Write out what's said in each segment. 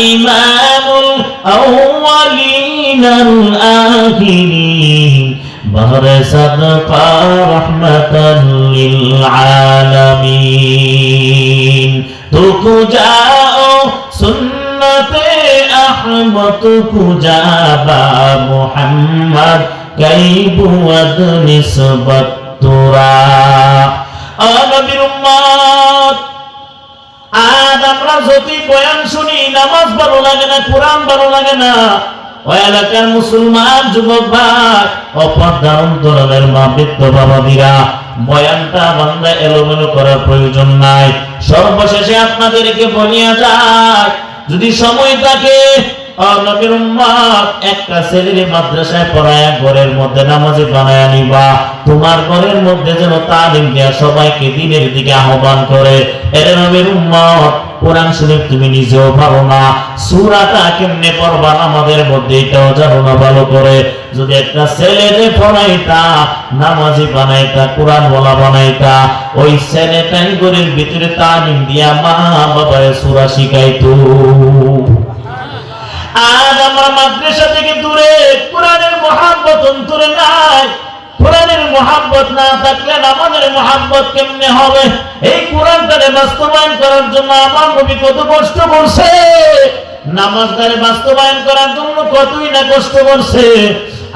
ইমামুল আউয়ালিনাল আখিরিন বহরে সাদকা রহমাতাল লিল আলামিন তুকু যাও সুন্নতে আহমদ কুজাবা মুহাম্মদ কাইবুয়াদ নিসবত তুরা নবীর উম্মত আজ আমরা যদি বয়ান শুনি নামাজ ভালো লাগে না, কোরআন ভালো লাগে না। ওই এলাকার মুসলমান যুবক ভাই, অপরদার অন্তরালের মা বৃদ্ধ বাবাদিরা, বয়ানটা বান্দা এলোমেলো করার প্রয়োজন নাই। সর্বশেষে আপনাদেরকে বলিয়া যায়, যদি সময় থাকে নবীর উম্মত একটা ছেলের মাদ্রাসায় পড়ায়া ঘরের মধ্যে নামাজি বানায়া নিবা। তোমার ঘরের মধ্যে যেন তালিম দেয়া সবাইকে দিনের দিকে আহ্বান করে। এর নবীর উম্মত কোরআন শরীফ তুমি নিজেও পারো না, সূরাটা কেমনে পড়বা আমাদের মধ্যে এটাও জানো না ভালো করে। যদি একটা ছেলেকে পড়াইতা, নামাজি বানাইতা, কোরআন ওয়ালা বানাইতা, ওই ছেলেটাই ঘরের ভিতরে তালিম দিয়া মা বাবারে সূরা শিখাইতো। আজ আমরা মাদ্রাসা থেকে দূরে, কোরআনের মহব্বত অন্তরে নাই। কোরআনের মহব্বত না থাকলে আমাদের মহব্বত কেমনে হবে? এই কোরআনটারে বাস্তবায়ন করার জন্য আমার নবী কত কষ্ট করছে, নামাজটারে বাস্তবায়ন করার জন্য কতই না কষ্ট করছে।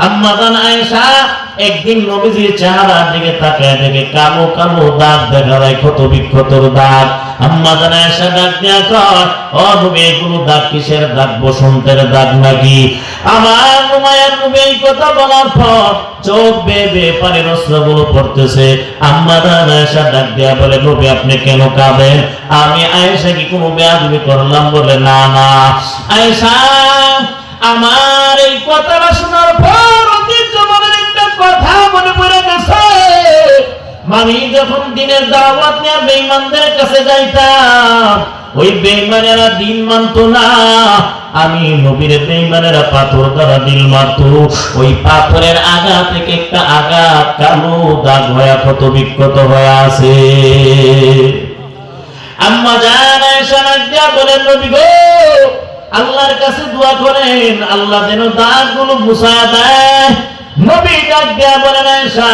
আম্মা জান আয়েশা একদিন নবীজির চেহারার দিকে তাকায় দেখে কালো কালো দাগ দেখা যায়, ক্ষত বিক্ষতর দাগ। আম্মা জান আয়েশা ডাক দিয়া কয়, ও নবী এগুলো দাগ কিসের দাগ? বসন্তের দাগ নাকি? আমার মায়ের নবী এই কথা বলার পর চোখ বেয়ে বেয়ে পানির অশ্রুগুলো পড়তেছে। আম্মা জান আয়েশা ডাক দিয়া বলে, নবী আপনি কেন কাঁদেন? আমি আয়েশা কি কোনো বেয়াদবি করলাম? বলে না না আয়েশা, আমার এই কথাটা শোনার পর অতীত জীবনের একটা কথা মনে পড়ে গেছে। আমি যখন দিনের দাওয়াত নিয়ে বেঈমানদের কাছে যাইতাম, ওই বেঈমানেরা দিন মানতো না। আমি নবীর বেঈমানেরা পাথর দ্বারা দিল মারতো। ওই পাথরের আগা থেকে একটা আগা কালো দাগ হয়ে ক্ষত বিক্ষত হয়ে আছে। আম্মা জান আয়েশা রাদিয়া বলেন, নবী গো আল্লাহর কাছে দোয়া করেন, আল্লাহ যেন দাগগুলো মুছায়া দেয়। নবী ডাক দিয়া বলেন, আয়েশা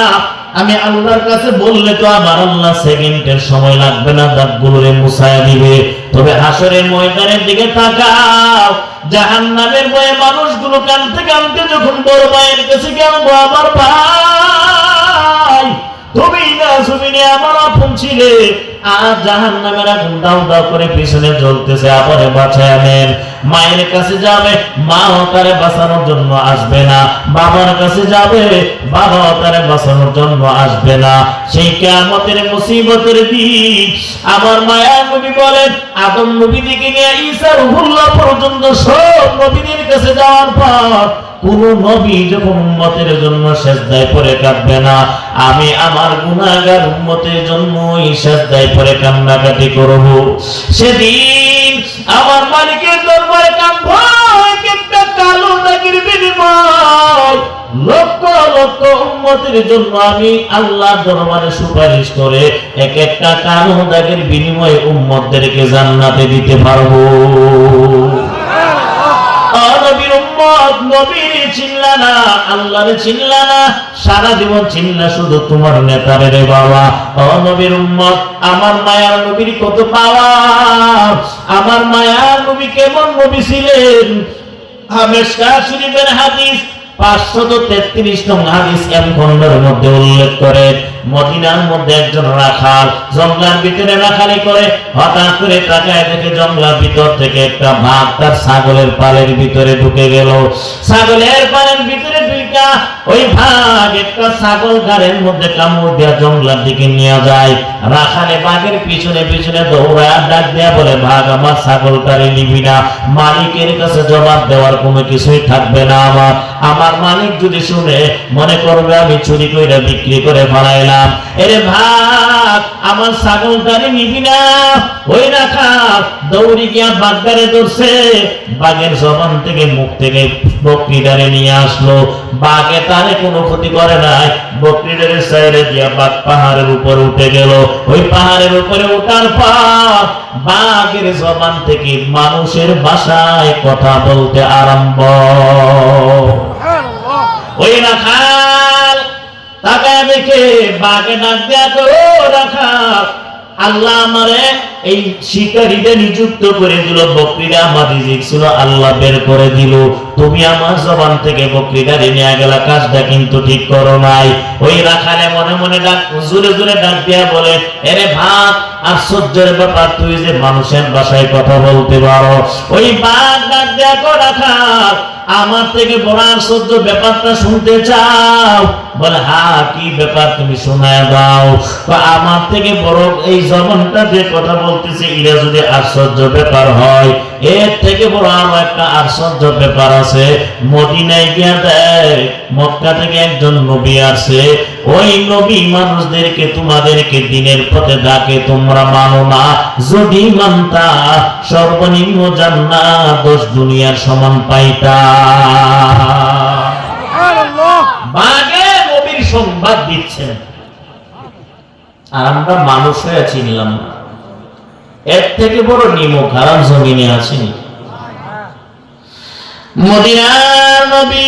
আমি আল্লাহর কাছে বললে তো আমার আল্লাহ সেকেন্ডের সময় লাগবে না, দাগগুলোরে মুছায়া দিবে। তবে হাসরের ময়দানের দিকে তাকাও, জাহান্নামের ভয়ে মানুষগুলো কাঁদতে কাঁদতে যখন বড় ভাইয়ের কাছে গেল, আমার ভাই তুমি না জমিনে আমার আপন ছিলে, আর জাহান্নামের আগুন দাউ দাউ করে পিছনে জ্বলতেছে, আবারে বাঁচায় নেন। মায়ের কাছে যাবে, মাও তারে বাঁচানোর জন্য আসবে না। বাবার কাছে যাবে, বাবাও তারে বাঁচানোর জন্য আসবে না। সেই কিয়ামতের মুসিবতের দিন আমার মায়ার নবী বলেন, আদম নবী থেকে নিয়ে ঈসা রূহুল্লাহ পর্যন্ত সব নবীদের কাছে যাওয়ার পর কোন নবী যখন উম্মতের জন্য সিজদায় পড়ে কাঁদবে না, আমি আমার গুনাহগার উম্মতের জন্য এই সিজদায় পড়ে কান্নাকাটি করব। সেদিন আমার মালিকের দরবারে কাঁদব, একটা কালো দাগের বিনিময় লক্ষ লক্ষ উম্মতের জন্য আমি আল্লাহর দরবারে সুপারিশ করে এক একটা কালো দাগের বিনিময়ে উম্মতদেরকে জান্নাতে দিতে পারবো। নবীর উম্মত নবীর চিনলা না, আল্লাহরে চিনলা না, সারা জীবন চিনলা শুধু তোমার নেতারে রে বাবা। নবীর উম্মত আমার মায়ার নবীর কত পাওয়া, আমার মায়ার নবী কেমন নবী ছিলেন। মিশকাত শরীফের হাদিস 533 নং হাদিস এম খণ্ডের মধ্যে উল্লেখ করে, মদিনার মধ্যে একজন রাখাল জঙ্গলার ভিতরে রাখালি করে, হঠাৎ করে তাকায় দেখে জঙ্গলার ভিতর থেকে একটা বাঘ তার ছাগলের পালের ভিতরে ঢুকে গেল। ছাগলের পালের ভিতরে ঢুকা ওই বাঘ একটা ছাগল গাড়ির মধ্যে কামড় দিয়া জঙ্গলার দিকে নিয়ে যায়। রাখালে বাঘের পিছনে পিছনে দৌড়ায়, ডাক দেয়া বলে, বাঘ আমার ছাগলটারে নিবি না, মালিকের কাছে জবাব দেওয়ার কোনো কিছুই থাকবে না। আমার মালিক যদি শুনে মনে করবে আমি চুরি করে বিক্রি করে ফেলাইলাম। দিলাম, এরে ভাগ আমার ছাগলটারে নিবি না? ওই রাখাল দৌড়ে গিয়া বাগদারে ধরছে, বাঘের জবান থেকে মুখ থেকে বকরিটারে নিয়ে আসলো। বাঘে তারে কোনো ক্ষতি করে নাই, বকরিটারে সাইরে দিয়া বাঘ পাহাড়ের উপরে উঠে গেল। ওই পাহাড়ের উপরে ওঠার পর বাঘের জবান থেকে মানুষের ভাষায় কথা বলতে আরম্ভ। ওই রাখাল তাকায় দেখে বাঘে ডাক দেয়া, তো রাখাল আল্লাহ আমারে এই শিকারীদের নিযুক্ত করে দিল, বকরিটা আমার রিজিক ছিল, আল্লাহ বের করে দিল, তুমি আমার জবান থেকে বকরিটা নিয়ে গেলা, কাজটা কিন্তু ঠিক করো নাই। ওই রাখালে মনে মনে ডাক জোরে জোরে ডাক দিয়া বলে, এরে ভাগ আশ্চর্যের ব্যাপার, তুই যে মানুষের ভাষায় কথা বলতে পারো। ওই বাঘ ডাক দেয়া, কো রাখাল আমার থেকে বড় আশ্চর্য ব্যাপারটা শুনতে চাও? বলে হ্যাঁ, কি ব্যাপার তুমি শোনায় দাও। আমার থেকে বড় এই জবানটা যে কথা বলতেছে, এটা যদি আশ্চর্য ব্যাপার হয়, এর থেকে বড় আরো একটা আশ্চর্য ব্যাপার আছে। মদিনায় গিয়া দেখ, মক্কা থেকে একজন নবী আসে, ওই নবী মানুষদেরকে তোমাদেরকে দিনের পথে ডাকে, তোমরা মানো না, যদি মানতা সর্বনিম্ন জান্নাত 10 দুনিয়ার সমান পাইতা। বাগে নবীর সংবাদ দিচ্ছেন, আর আমরা মানুষ হয়ে চিনলাম না। এর থেকে বড় নিমক হারাম জমিনে আসেনি। মদিনার নবী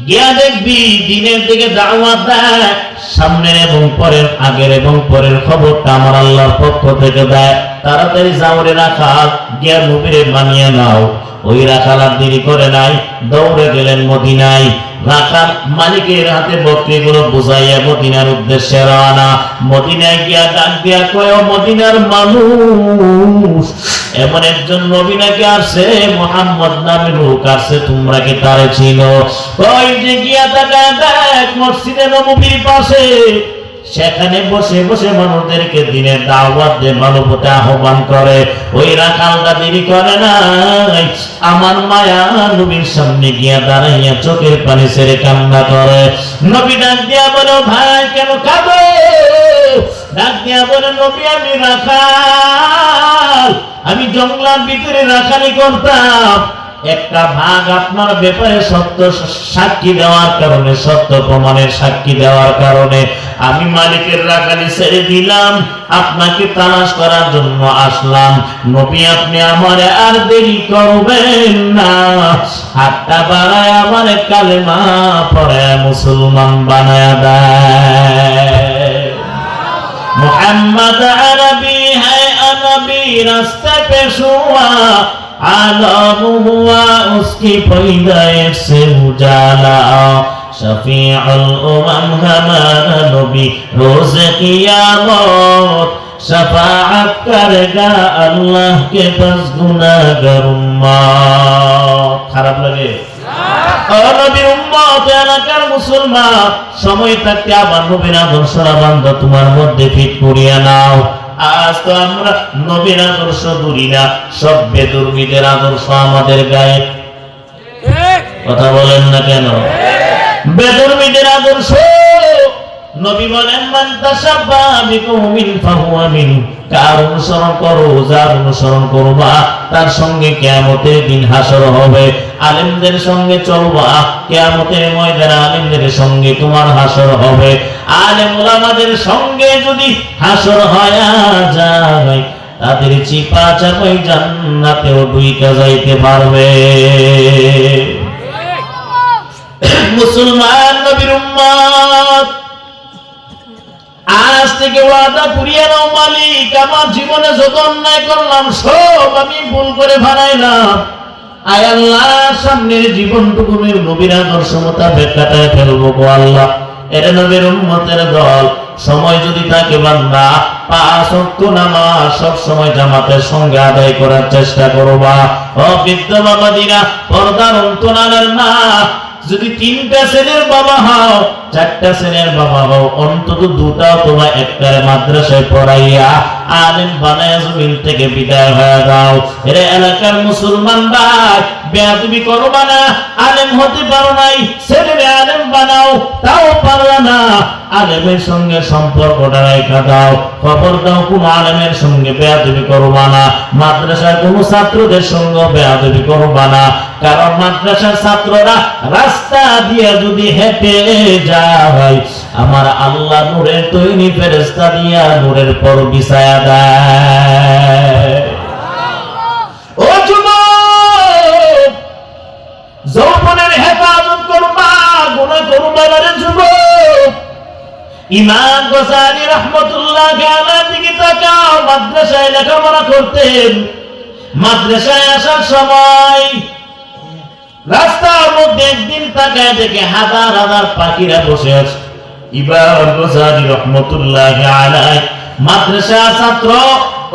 গিয়া দেখবি দিনের দিকে দাওয়াত দেয়, সামনের এবং পরের, আগের এবং পরের খবরটা আমার আল্লাহর পক্ষ থেকে দেয়। তাড়াতাড়ি যাওরে রাখাল, গিয়া নবীরে মানিয়ে নাও। ওই রাখাল আর দেরি করে নাই, দৌড়ে গেলেন মদিনায়। রাখাল মালিকের হাতে বকরিগুলো বুঝাইয়া মদিনার উদ্দেশ্যে রওনা। মদিনায় গিয়া ডাক দিয়া কয়, ও মদিনার মানুষ, এমন একজন নবী নাকি আসছে, মুহাম্মদ নামে লোক আসছে, তোমরা কি তারে চিনো? কই যে গিয়া তাকায় দেখ, মসজিদে নববীর পাশে, সেখানে বসে বসে মানুষদেরকে দিনের দাওয়াত দিয়ে মানবতা আহ্বান করে। ওই রাখালটা দেরি করে নাই, আমার মায়া নবীর সামনে গিয়া দাঁড়াইয়া চোখের পানি ছেড়ে কান্না করে। নবী ডাক দিয়া বলো, ভাই কেন কাঁদো? ডাক দিয়া বলে, নবী আমি রাখাল, আমি জঙ্গলার ভিতরে রাখালি করতাম। একটা ভাগ আপনার ব্যাপারে সত্য সাক্ষী দেওয়ার কারণে, সত্য প্রমাণের সাক্ষী দেওয়ার কারণে আমি মালিকের রাখালি ছেড়ে দিলাম, আপনাকে তালাশ করার জন্য আসলাম। নবী আপনি আমারে আর দেরি করবেন না, হাতটা বাড়ায় আমার কালেমা পড়ে মুসলমান বানায় দেয়। মুহাম্মদ আরবি হ্যায় अनबी रास्ते पे हुआ आलम हुआ उसकी पैदाइश से उजाला शफीउल उमम हमारा नबी रोज क़यामत शफाअत करेगा अल्लाह के पास गुनाहगार उम्मत। খারাপ লাগে? নবীর উম্মত এলাকার মুসলমান, সময় থাকতে আবার নবীর আদর্শরা বান্দা তোমার মধ্যে ফিট করিয়া নাও। আজ তো আমরা নবীর আদর্শ দূরি না, সব বেদুর্মীদের আদর্শ আমাদের গায়ে। কথা বলেন না কেন? বেদুর্মীদের আদর্শ। নবী বলেন, মান তাশাব্বাহা বিকওমিন ফাহুয়া মিনহুম, কার অনুসরণ করো, যার অনুসরণ করবা তার সঙ্গে কিয়ামতের দিন হাসর হবে। আলেমদের সঙ্গে চলবা, কিয়ামতের ময়দানে আলেমদের সঙ্গে তোমার হাসর হবে। আলেম ওলামাদের সঙ্গে যদি হাসর হয়ে যায়, তাদের চিপা চাপাই জান্নাতেও ঢুইকা যাইতে পারবে। মুসলমান নবীর উম্মত, আজ থেকে ওয়াদা করিয়া নাও, মালিক আমার জীবনে যত অন্যায় করলাম সব আমি ভুল করে বানাইলাম, আয় আল্লাহ সামনের জীবনটুকু নবীর আদর্শ মোতাবেক কাটায় ফেলবো গো আল্লাহ। এর নবীর উম্মতের দল, সময় যদি থাকে বান্দা 5 ওয়াক্ত নামাজ সব সময় জামাতের সঙ্গে আদায় করার চেষ্টা করবা। ও বৃদ্ধ বাবাদিরা, পর্দার অন্তরালের মা, যদি 3টা ছেলের বাবা হও, 4টা ছেলের বাবা হও, অন্তত 2টা অথবা 1টা মাদ্রাসায় পড়াইয়া আলেম বানায় জমিন থেকে বিদায় হয়ে দাও। এর এলাকার মুসলমান ভাই, বেয়াদবি করবা না। আলেম হতে পারো নাই, ছেলেরে আলেম বানাও, তাও পারলা না। আলেমের সঙ্গে সম্পর্কটা রাখা দাও, খবর দাও কোন আলেমের সঙ্গে বেয়াদবি করবা না, মাদ্রাসার কোন ছাত্রদের সঙ্গে বেয়াদবি করবা না। কারণ মাদ্রাসার ছাত্ররা রাস্তা দিয়ে যদি হেঁটে যায়, আমার আল্লাহ নূরের তৈরি ফেরেশতা দিয়া নূরের পর বিছায়া দেয়। ও যুবক, যৌবনের হেফাজত করবা, গুনাহ করবা না রে যুবক। ইমাম গজালি রাহমাতুল্লাহ আলাইহির দিকে তাকাও, মাদ্রাসায় লেখাপড়া করতেন। মাদ্রাসায় আসার সময় রাস্তার মধ্যে একদিন তাকায় দেখে হাজার হাজার পাখিরা বসে আছে। ইমাম গজালি রাহমাতুল্লাহ আলাইহি মাদ্রাসা ছাত্র,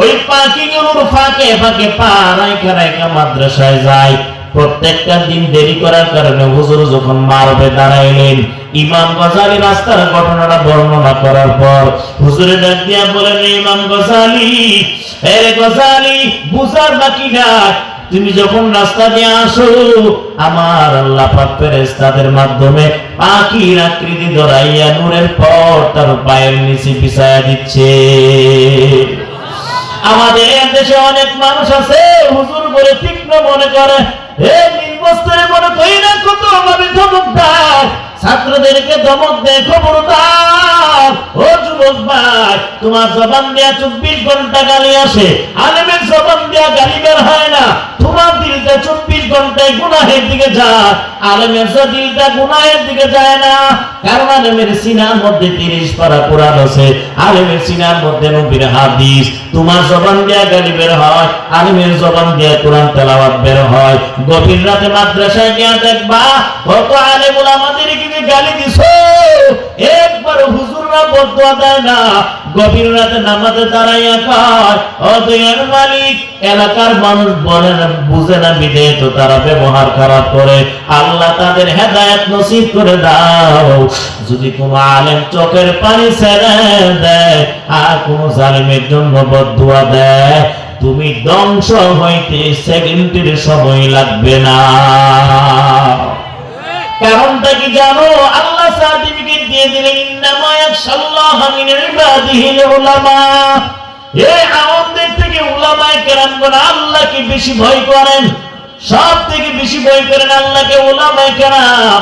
ওই পাখিগুলোর ফাঁকে ফাঁকে পা রাইখা রাইখা মাদ্রাসায় যায়। প্রত্যেকটা দিন দেরি করার কারণে হুজুর যখন মারবে দাঁড়াইলেন, ইমাম গজালি রাস্তার ঘটনাটা বর্ণনা করার পর হুজুরে ডাক দিয়া বলেন, ইমাম গজালি, আরে গজালি, বুঝার বাকি না, তুমি যখন রাস্তা দিয়ে আসো, আমার আল্লাহ পাক ফেরেশতাদের মাধ্যমে পাখির আকৃতি ধরাইয়া নূরের পর তার পায়ের নিচে বিছায়া দিচ্ছে। আমাদের দেশে অনেক মানুষ আছে হুজুর বলে তীক্ষ্ণ মনে করে, হে নির্বস্ত্রে মনে করি না কত ভাবে ধমক দেয়, ছাত্রদেরকে ধমক দেয়, খবরদার। ও যুবক ভাই, তোমার জবান দিয়া 24 ঘন্টা গালি আসে, আলেমের জবান দিয়া গালি বের হয় না। তোমার দিলটা 24 ঘন্টায় গুনাহের দিকে যায়, আলেমের দিলটা গুনাহের দিকে যায় না। কারণ আলেমের সিনার মধ্যে 30 পারা কোরআন আছে, আলেমের সিনার মধ্যে নবীর হাদিস। তোমার জবান দিয়া গালি বের হয়, আলেমের জবান দিয়া কোরআন তেলাওয়াত বের হয়। গভীর রাতে মাদ্রাসায় গিয়া দেখবা কত আলেম ওলামাদেরকে গালি দিছো, একবার হুজুররা বদুয়া দেয় না। গভীর রাতে নামাজে দাঁড়াইয়া কয়, ও দয়ার মালিক, এলাকার মানুষ বলে না, বুঝে না, বিধেয় তো তারা ব্যবহার খারাপ করে, আল্লাহ তাদের হেদায়েত নসিব করে দাও। যদি কোন আলেম চোখের পানি ছেড়ে দেয় আর কোন জালিমের জন্য বদুয়া দেয়, তুমি ধ্বংস হইতে সেকেন্ডের সময় লাগবে না। কারণটা কি জানো? আল্লাহ সার্টিফিকেট দিয়ে দিলেন, ইন্নামা ইয়াখশাল্লাহা মিন ইবাদিহিল উলামা। এই আওয়ামদের থেকে উলামায়ে কেরামগণ আল্লাহকে বেশি ভয় করেন, সব থেকে বেশি ভয় করেন আল্লাহকে উলামায়ে কেরাম।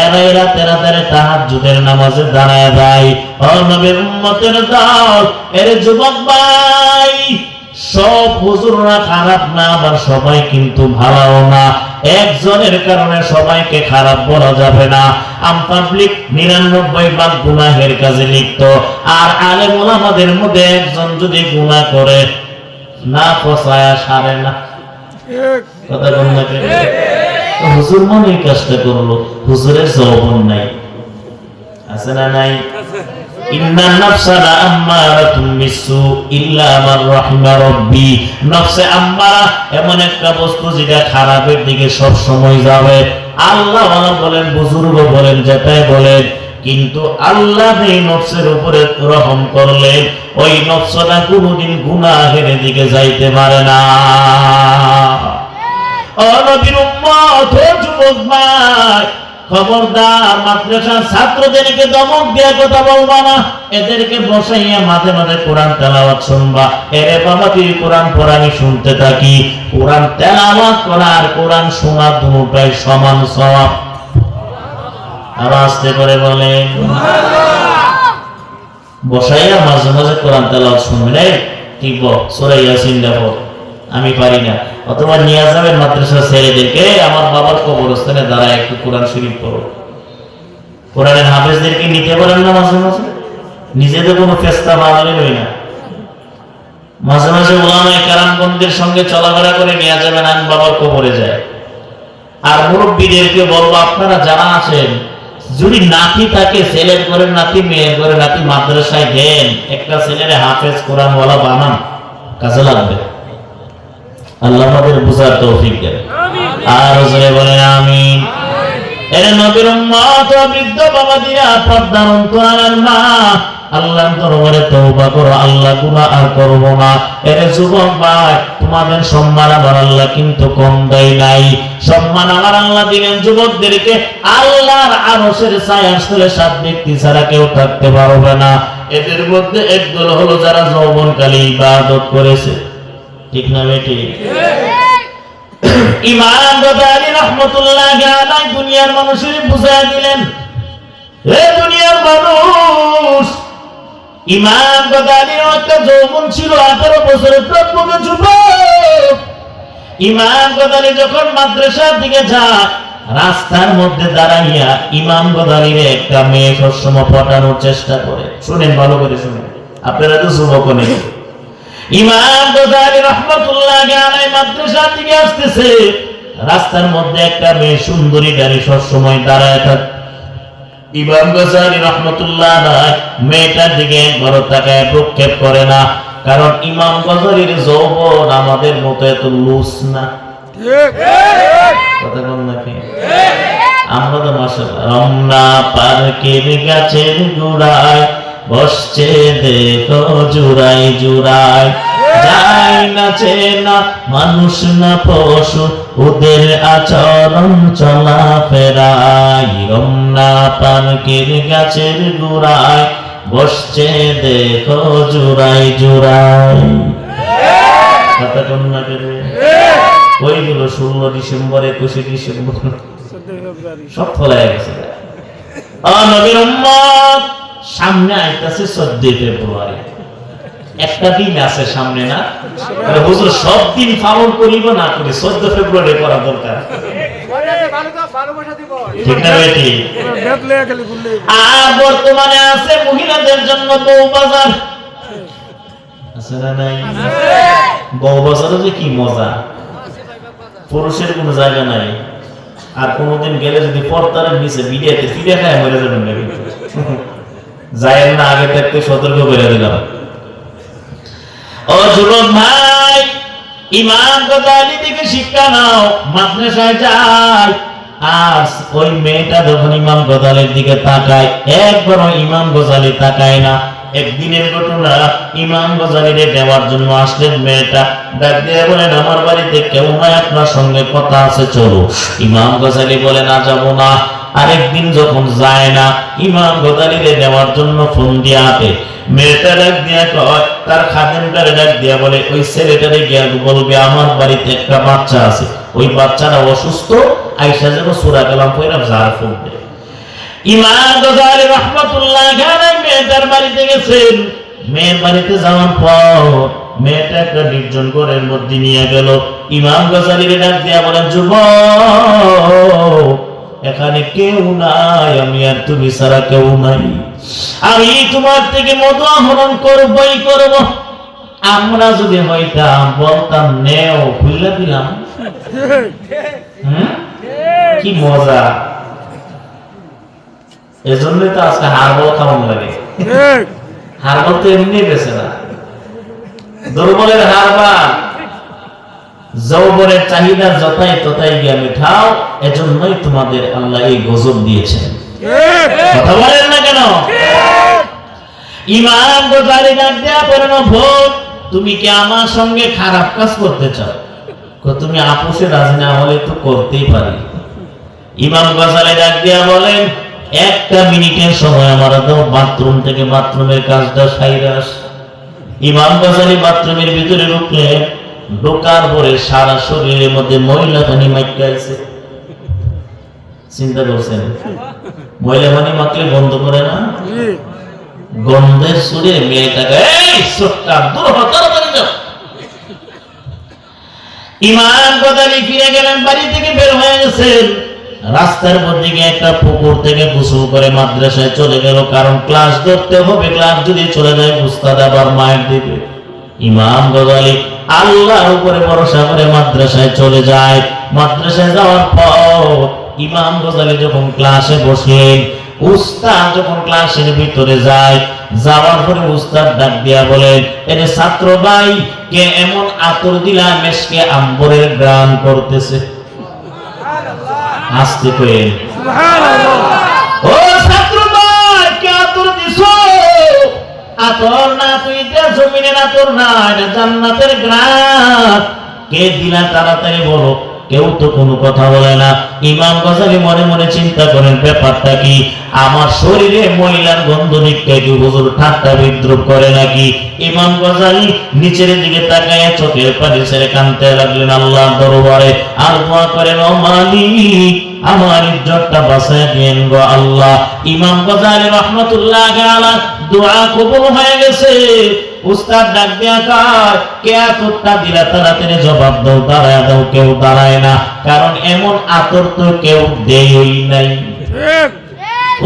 এরাই রাতে রাতে তাহাজ্জুদের নামাজে দাঁড়ায় যায়। ও নবীর উম্মতের দল, এর যুবক ভাই, সব হুজুররা খারাপ না, আবার সবাই কিন্তু ভালো না। একজনের কারণে সবাইকে খারাপ বলা যাবে না। পাবলিক 99 ভাগ গুনাহের কাজে লিপ্ত, আর আলেম ওলামাদের মধ্যে একজন যদি গুনাহ করে, না ফসায়া সারে না। কথা বল না কেন? হুজুর মনে এই কাজটা করলো, হুজুরের যৌবন নাই, আছে না নাই? ইন্নান নাফসা লাআম্মারাতুম বিসসু ইল্লা মান রাহিমা রাব্বি। নফসে আম্মারা এমন একটা বস্তু যেটা খারাপের দিকে সব সময় যাবে। আল্লাহ বলেন, বুজুর্গ বলেন, যেটাই বলেন, কিন্তু আল্লাহ এই নফসের উপরে রহম করলেন, ওই নফসটা কোনোদিন গুনাহের দিকে যাইতে পারে না। ও নবীর উম্মত, ও যুবক ভাই, খবরদার মাদ্রাসার ছাত্রদেরকে ধমক দিয়ে কথা বলবা না, এদেরকে বসাইয়া মাঝে মাঝে কোরআন তেলাওয়াত শুনবা। এরে বাবা, তুই কোরআন পড়া, আমি শুনতে থাকি। কোরআন তেলাওয়াত করা আর কোরআন শোনা দুটোটাই সমান সওয়াব। আর আস্তে করে বলেন, বসাইয়া মাঝে মাঝে কোরআন তেলাওয়াত শুনবেন। এই ঠিক বল, সূরা ইয়াসিন দেখো, আমি পারি না। অথবা নিয়ে যাবেন মাদ্রাসার ছেলেদেরকে, আমার বাবার কবরস্থানে দাঁড়ায় একটু কোরআন শরীফ পড়ো। কোরআনের হাফেজদেরকে নিতে পারেন না মাঝে মাঝে, নিজেদের কোনো ফেস্তা বানালে নই না। মাঝে মাঝে উলামায়ে কেরামগণদের সঙ্গে চলাফেরা করে নিয়ে যাবেন, আমি বাবার কবরে যায়। আর মুরব্বীদেরকে বলবো, আপনারা যারা আছেন, যদি নাতি থাকে, ছেলের করে নাতি, মেয়ের করে নাতি, মাদ্রাসায় দেন, একটা ছেলের হাফেজ কোরআনওয়ালা বানান, কাজে লাগবে। আল্লাহ আমাদের বুঝার তৌফিক দেন, আর জোরে বলেন আমিন। এর নবীর উম্মত, বৃদ্ধ বাবাজিরা, পর্দার অন্তরালের মা, আল্লাহর দরবারে তওবা করো, আল্লাহ গুনাহ আর করব না। এরে যুবক ভাই, তোমাদের সম্মান আমার আল্লাহ কিন্তু কম দেয় নাই। সম্মান আমার আল্লাহ দিলেন যুবকদেরকে আল্লাহর আরশের ছায়ার তলে 7 ব্যক্তি ছাড়া কেউ থাকতে পারবে না। এদের মধ্যে একদল হলো যারা যৌবনকালে ইবাদত করেছে। ঠিক না বেটি? ইমাম গজালি রাহমাতুল্লাহি আলাইহি দুনিয়ার মানুষের বুঝায় দিলেন, হে দুনিয়ার মানুষ, ইমাম গজালির একটা যৌবন ছিল 18 বছরের প্রত্যেক যুবক। ইমাম গজালি যখন মাদ্রাসার দিকে যায়, রাস্তার মধ্যে দাঁড়াইয়া ইমাম গজালির একটা মেয়ে সবসময় পটানোর চেষ্টা করে। শুনেন, ভালো করে শুনেন, আপনারা তো যুবক নেই। ইমাম গজালি রাহমাতুল্লাহি আলাইহি মাদ্রাসার দিকে আসতেছে, রাস্তার মধ্যে একটা মেয়ে সুন্দরী নারী সবসময় দাঁড়ায় থাকে। ইমাম গজালি রাহমাতুল্লাহ আলাইহি মেয়েটার দিকে একবারও তাকায় প্রক্ষেপ করে না, কারণ ইমাম গজালির যৌবন আমাদের মতো এত লুস না। ঠিক কথা বল নাকি? আমরা তো মাশাআল্লাহ রমনা পার্কের গাছের গোড়ায় বসছে দেখো জুড়াই জুড়াই, যায় না চেনা মানুষ না পশু, ওদের আচরণ চলা ফেরাই। রমনা পার্কের গাছের গোড়ায় বসছে দেখো জুড়াই জুড়াই। কথা কোন না করে ওইগুলো 16 ডিসেম্বর 21 ডিসেম্বর সব ফলায় গেছে। নবীর উম্মত, সামনে আইতাছে 14 ফেব্রুয়ারি, একটা দিন আছে সামনে না? হুজুর সব দিন পালন করিব না করি 14 ফেব্রুয়ারি করা দরকার। ঠিক না বেটি? আর বর্তমানে আছে মহিলাদের জন্য বউ বাজার, আছে না নাই? বউ বাজারে যে কি মজা, পুরুষের কোনো জায়গা নাই। আর কোনোদিন গেলে যদি পর্দার নিচে ভিডিওতে ফিরে খায় মরে যাবেন না, কিন্তু যায় না, আগে থাকতে সতর্ক করে দিলাম। ও যুবক ভাই, ইমাম গজালি থেকে শিক্ষা নাও, মাদ্রাসায় যায়। আর ওই মেয়েটা যখন ইমাম গজালির দিকে তাকায়, একবারও ইমাম গজালি তাকায় না। একদিনের ঘটনা, ইমাম গজালিরে দেওয়ার জন্য আসলেন মেয়েটা, ডাক দিয়ে বলেন, আমার বাড়িতে কেউ নাই, আপনার সঙ্গে কথা আছে, চলো। ইমাম গজালি বলে, না যাবো না। আরেকদিন যখন যায় না, ইমাম গজালিরে দেওয়ার জন্য ফোন দিয়ে আতে, মেয়েটা ডাক দিয়া কয়, তার খাদেমটারে ডাক দিয়া বলে, ওই ছেলেটারে গিয়া বলবে আমার বাড়িতে একটা বাচ্চা আছে, ওই বাচ্চাটা অসুস্থ, আইসা যেন সূরা কালাম পড়া জার ফুটবে। ইমাম গজালি রাহমাতুল্লাহি আলাইহি মেয়েটার বাড়িতে গেছেন। মেয়ের বাড়িতে যাওয়ার পর মেয়েটা একটা নির্জন ঘরের মধ্যে নিয়ে গেল। ইমাম গজালিরে ডাক দিয়া বলেন, যুবক, এখানে কেউ নাই, আমি আর তুমি ছাড়া কেউ নাই। আমি তোমার থেকে মধু আহরণ করবই করব। আমরা যদি হইতাম বলতাম নেও, খুলে দিলাম। কি মজা! এজন্য তো আজকে হারবল কেমন লাগে। হারবল তো এমনি বেছে না, দুর্বলের হারবা। যৌবনের চাহিদা যতাই ততাই গিয়ে মিঠাও, এজন্যই তোমাদের আল্লাহ এই গজব দিয়েছেন। কথা বলেন না কেন? ইমাম গজালি ডাক দেয়া বলেন, ভোট, তুমি কি আমার সঙ্গে খারাপ কাজ করতে চাও? তুমি আপোষে রাজি না হলে তো করতেই পারি। ইমাম গজালি ডাক দেয়া বলেন, একটা মিনিটের সময় আমার দাও, বাথরুম থেকে বাথরুমের কাজটা সাইরা আস। ইমাম গজালি বাথরুমের ভিতরে ঢুকলেন, ঢোকার পরে সারা শরীরের মধ্যে ময়লা পানি মাইকাইছে। চিন্তা করছেন, ময়লা পানি মাখলে গন্ধ করে না? গন্ধের সুরে মেয়েটাকে, এই সত্তার দূর হ, তাড়াতাড়ি যাও। ইমাম গজালি ফিরে গেলেন, বাড়ি থেকে বের হয়ে গেছেন। রাস্তার মধ্যে গিয়ে একটা পুকুর থেকে গোসল করে মাদ্রাসায় চলে গেল, কারণ ক্লাস ধরতে হবে। ক্লাস যদি চলে যায় উস্তাদ আবার মায়ের দিবে। ইমাম গজালি আল্লাহর উপরে ভরসা করে মাদ্রাসায় চলে যায়। মাদ্রাসায় যাওয়ার পর ইমাম গজালি যখন ক্লাসে বসলেন, উস্তাদ যখন ক্লাসের ভিতরে যায়, যাওয়ার পরে উস্তাদ ডাক দিয়া বলেন, এরে ছাত্র ভাই, কে এমন আতর দিলা মেশকে আম্বরের গ্রান করতেছে? আসতে কয়ে, সুবহানাল্লাহ। ও ছাত্র ভাই, কে আতর দিছো? আতর না, তুই এটা জমিনের আতর না, এটা জান্নাতের গ্রাম। কে দিলা তাড়াতাড়ি বলো। কেউ তো কোনো কথা বলে না। ইমাম গজালি মনে মনে চিন্তা করেন ব্যাপারটা কি, আমার শরীরে মহিলার গন্ধ নিচ্ছে কি হুজুর ঠাট্টা বিদ্রুপ করে নাকি? ইমাম গজালি নিচের দিকে তাকায় চোখের পানি ছেড়ে কাঁদতে লাগলেন আল্লাহর দরবারে, আর দোয়া করেন ও মালিক আমার ইজ্জতটা বাঁচায় দিয়েন গো আল্লাহ। ইমাম গজালি রাহমাতুল্লাহ আলাইহি দোয়া কবুল হয়ে গেছে। উস্তাদ ডাক দিয়া কয়, কে আতরটা দিলা তাড়াতাড়ি জবাব দাও, দাঁড়ায় দাও। কেউ দাঁড়ায় না, কারণ এমন আতর তো কেউ দেয়ই নাই।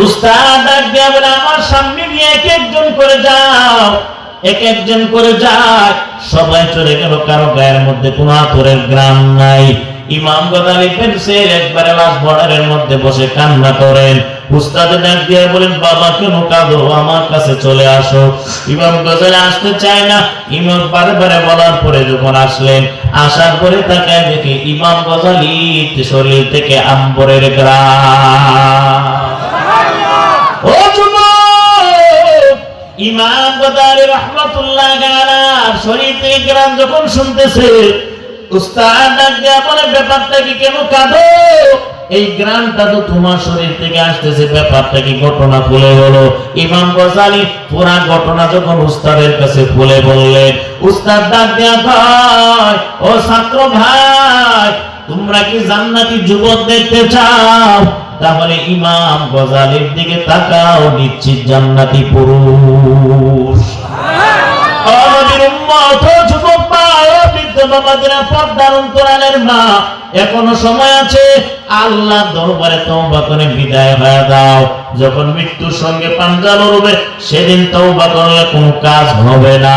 উস্তাদ ডাক দিয়া বলে, আমার সামনে দিয়ে এক একজন করে যাও, এক একজন করে যায়। সবাই চলে গেল, কারো গায়ের মধ্যে কোনো আতরের গ্রাম নাই। ইমাম গজালি পেন্সিল একবারে লাশ বর্ডারের মধ্যে বসে কান্না করেন। উস্তাদ ডাক দিয়ে বলেন, বাবা কেন কাঁদো, আমার কাছে চলে আসো। ইমাম গজালি আসতে চায় না। ইমাম বারে বারে বলার পরে যখন আসলেন, আসার পরে তাকে দেখে ইমাম গজালি শরীর থেকে আম্বরের গ্রাম। ও যুবক, ইমাম গজালি রাহমাতুল্লাহ আলাইহি শরীর থেকে গ্রাম যখন শুনতেছে, উস্তাদ ডাক দিয়া বলে, ব্যাপারটা কি, কেন কাঁদো? এই গ্রামটা তো তোমার শরীর থেকে আসতেছে, ব্যাপারটা কি, ঘটনা খুলে বলো। ইমাম গজালি পুরা ঘটনা যখন উস্তাদের কাছে খুলে বললেন, উস্তাদ ডাক দিয়া কয়, ও ছাত্র ভাই, তোমরা কি জান্নাতি যুবক দেখতে চাও? তাহলে ইমাম গজালির দিকে তাকাও, নিশ্চিত জান্নাতি পুরুষ। এখনো সময় আছে, আল্লাহ দরবারে তওবা করে বিদায় হয়ে দাও। যখন মৃত্যুর সঙ্গে পাঞ্জা লড়বে, সেদিন তওবা করলে কোনো কাজ হবে না।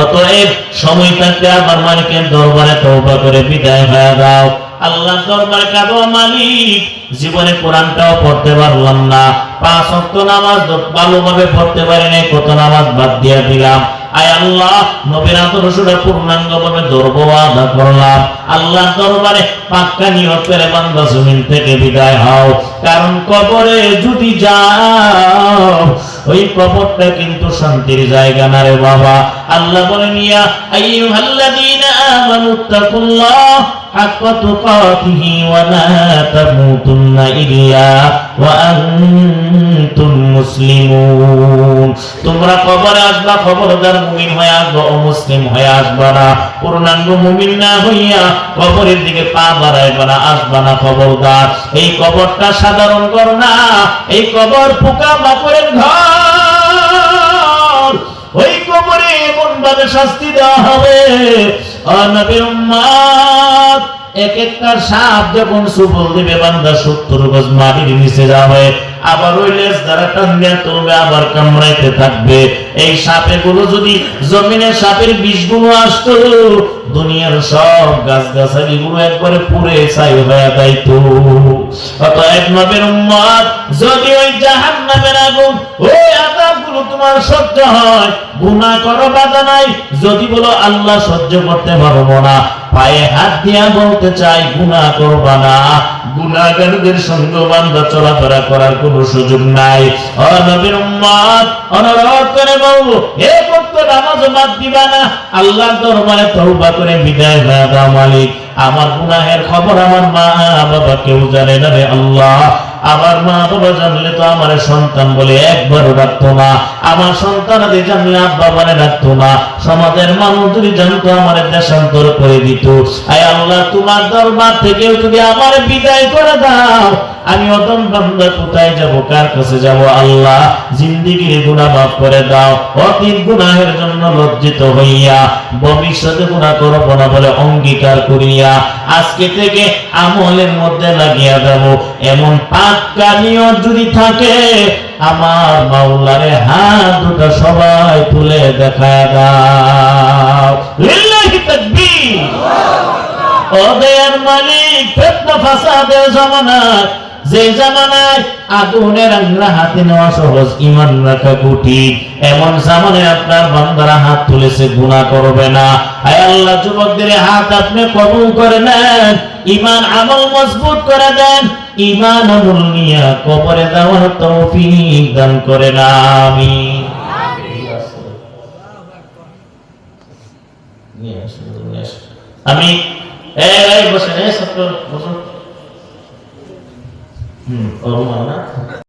অতএব সময় থাকতে আমার মালিকের দরবারে তওবা করে বিদায় হয়ে দাও। আল্লাহ দরবারে কাঁদো, মালিক জীবনে কোরআনটাও পড়তে পারলাম না, 5 ওয়াক্ত নামাজ ভালোভাবে পড়তে পারি নাই, কত নামাজ বাদ দিয়ে দিলাম। আয় আল্লাহ, নবীর আদর্শটা পূর্ণাঙ্গভাবে ধরবো, আদা করলাম। আল্লাহ দরবারে পাক্কা নিয়ত করে বান্দা জমিন থেকে বিদায় হও, কারণ কবরে যদি যাও, ওই কবরটা কিন্তু শান্তির জায়গা না রে বাবা। আল্লাহ বলেন, ইয়া আইয়ুহাল্লাযীনা আমানুত্তাকুল্লাহ হাক্কা তুকাতিহি ওয়া লা তামুতুন্না ইল্লা ওয়া আনতুম মুসলিমুন। তোমরা কবরে আসবা, খবরদার মুমিন হয়ে আসবা, অমুসলিম হয়ে আসবা না। পূর্ণাঙ্গ মুমিন না হইয়া কবরের দিকে পা বাড়াইবা না, আসবা না, খবরদার। এই কবরটা সাধারণ ঘর না, এই কবর পোকা মাকড়ের ঘর। ওই কবরে এমন ভাবে শাস্তি দেওয়া হবে, নবীর উম্মত, এক একটা সাপ যখন সুবল দিবে, বান্দা 70 গজ মাটির নিচে যাবে, আবার ওই লেজ দ্বারা টানিয়া তুলবে, আবার কামড়াইতে থাকবে। এই সাপেগুলো যদি জমিনের সাপের বিষগুলো আসতো, দুনিয়ার সব গাছগাছালি গুলো একবারে পুড়ে ছাই হয়ে যাইতো। অতএব নবীর উম্মত, যদি ওই জাহান্নামের আগুন, ওই আযাবগুলো তোমার সহ্য হয়, গুনাহ করো, বাধা নাই। যদি বলো আল্লাহ সহ্য করতে পারবো না, পায়ে হাত দিয়া বলতে চাই, গুনাহ করবা না। গুনাহগারদের সঙ্গ বান্দা চলাফেরা করার কোনো সুযোগ নাই। ও নবীর উম্মত, অনুরোধ করে বলবো, হে ভক্ত, নামাজ বাদ দিবা না, আল্লাহর দরবারে তওবা করে বিদায় হয়ে দাও। মালিক, আমার গুনাহের খবর আমার মা বাবা কেউ জানে না রে আল্লাহ। আমার মা বাবা জানলে তো আমার সন্তান বলে একবারও ডাকতো না, আমার সন্তানাদি জানলে আব্বা বলে ডাকতো না, সমাজের মানুষ যদি জানতো আমার দেশান্তর করে দিত। আয় আল্লাহ, তোমার দরবার থেকেও যদি আমার বিদায় করে দাও, আমি অদম বান্দা কোথায় যাব, কার কাছে যাব? আল্লাহ, জিন্দেগির গুনাহ মাফ করে দাও। অতীত গুনাহের জন্য লজ্জিত হইয়া ভবিষ্যতে গুনাহ করব না বলে অঙ্গীকার করিয়া আজকে থেকে আমলের মধ্যে লাগিয়া দেব। এমন পাক্কা নিয়ত যদি থাকে, আমার মাওলারে হাত দুটো সবাই তুলে দেখায় দাও। লিল্লাহি তাকবীর। ও দয়ার মালিক, ফিতনা ফাসাদের জামানা, যে জামানায় আগুনের আংরা হাতে নেওয়া সহজ, ঈমান রাখা কঠিন, এমন জামানায় আপনার বান্দারা হাত তুলেছে, গুনাহ করবে না। আয় আল্লাহ, যুবকদের হাত আপনি কবুল করে নেন, ঈমান আমল মজবুত করে দেন। ঈমান আমল নিয়া কবরে যাওয়ার তৌফিক দান করেন আমিন। আমি এই বসে বসুন। ওর মা না